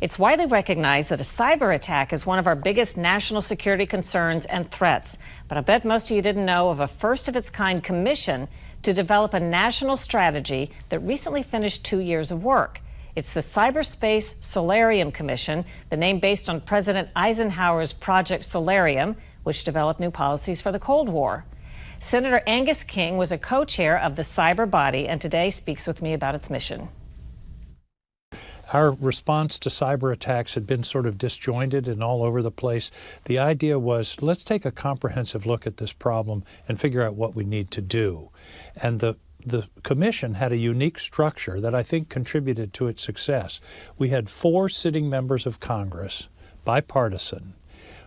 It's widely recognized that a cyber attack is one of our biggest national security concerns and threats. But I bet most of you didn't know of a first-of-its-kind commission to develop a national strategy that recently finished 2 years of work. It's the Cyberspace Solarium Commission, the name based on President Eisenhower's Project Solarium, which developed new policies for the Cold War. Senator Angus King was a co-chair of the cyber body and today speaks with me about its mission. Our response to cyber attacks had been sort of disjointed and all over the place. The idea was, let's take a comprehensive look at this problem and figure out what we need to do. And the commission had a unique structure that I think contributed to its success. We had 4 sitting members of Congress, bipartisan.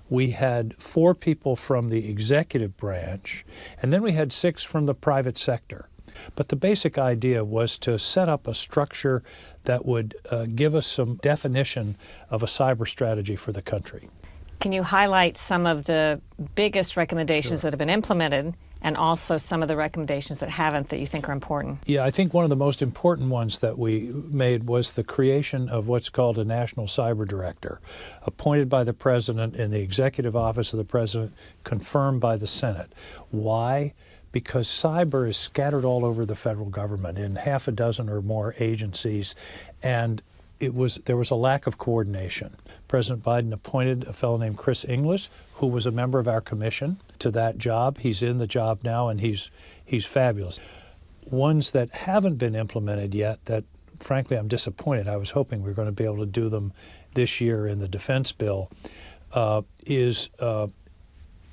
We had 4 people from the executive branch, and then we had 6 from the private sector. But the basic idea was to set up a structure that would give us some definition of a cyber strategy for the country. Can you highlight some of the biggest recommendations that have been implemented and also some of the recommendations that haven't that you think are important? Yeah, I think one of the most important ones that we made was the creation of what's called a National Cyber Director, appointed by the President in the Executive Office of the President, confirmed by the Senate. Why? Because cyber is scattered all over the federal government in half a dozen or more agencies, and there was a lack of coordination. President Biden appointed a fellow named Chris Inglis, who was a member of our commission, to that job. He's in the job now, and he's fabulous. Ones that haven't been implemented yet that, frankly, I'm disappointed. I was hoping we were going to be able to do them this year in the defense bill, is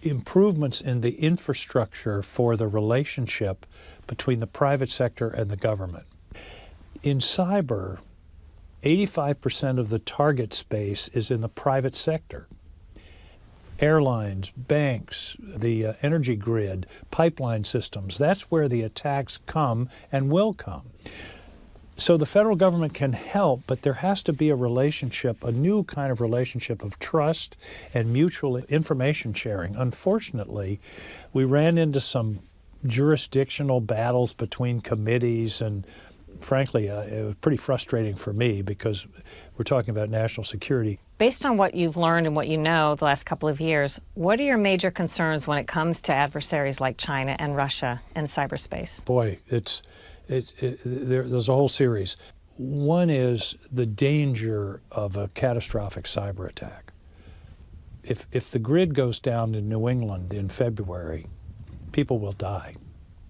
improvements in the infrastructure for the relationship between the private sector and the government. In cyber, 85% of the target space is in the private sector. Airlines, banks, the energy grid, pipeline systems, that's where the attacks come and will come. So the federal government can help, but there has to be a relationship, a new kind of relationship of trust and mutual information sharing. Unfortunately, we ran into some jurisdictional battles between committees, and frankly, it was pretty frustrating for me because we're talking about national security. Based on what you've learned and what you know the last couple of years, what are your major concerns when it comes to adversaries like China and Russia in cyberspace? Boy, there's a whole series. One is the danger of a catastrophic cyber attack. If the grid goes down in New England in February, people will die.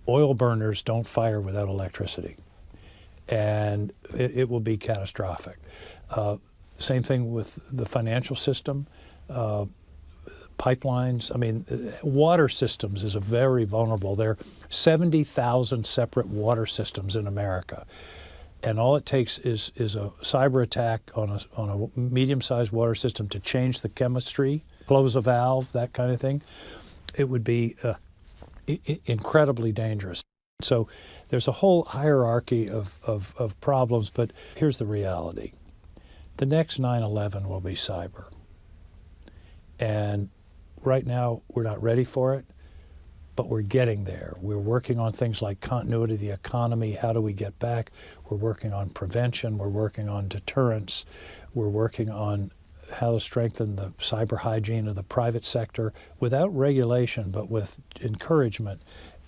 Oil burners don't fire without electricity, and it will be catastrophic. Same thing with the financial system, pipelines. I mean, water systems is a very vulnerable. There are 70,000 separate water systems in America, and all it takes is a cyber attack on a medium-sized water system to change the chemistry, close a valve, that kind of thing. It would be incredibly dangerous. So there's a whole hierarchy of problems, but here's the reality. The next 9/11 will be cyber. And right now, we're not ready for it, but we're getting there. We're working on things like continuity of the economy. How do we get back? We're working on prevention. We're working on deterrence. We're working on how to strengthen the cyber hygiene of the private sector without regulation, but with encouragement.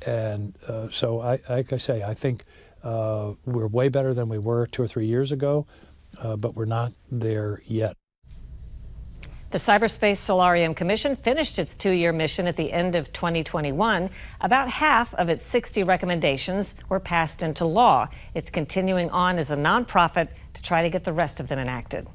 And so, like I say, I think we're way better than we were 2 or 3 years ago, but we're not there yet. The Cyberspace Solarium Commission finished its 2-year mission at the end of 2021. About half of its 60 recommendations were passed into law. It's continuing on as a nonprofit to try to get the rest of them enacted.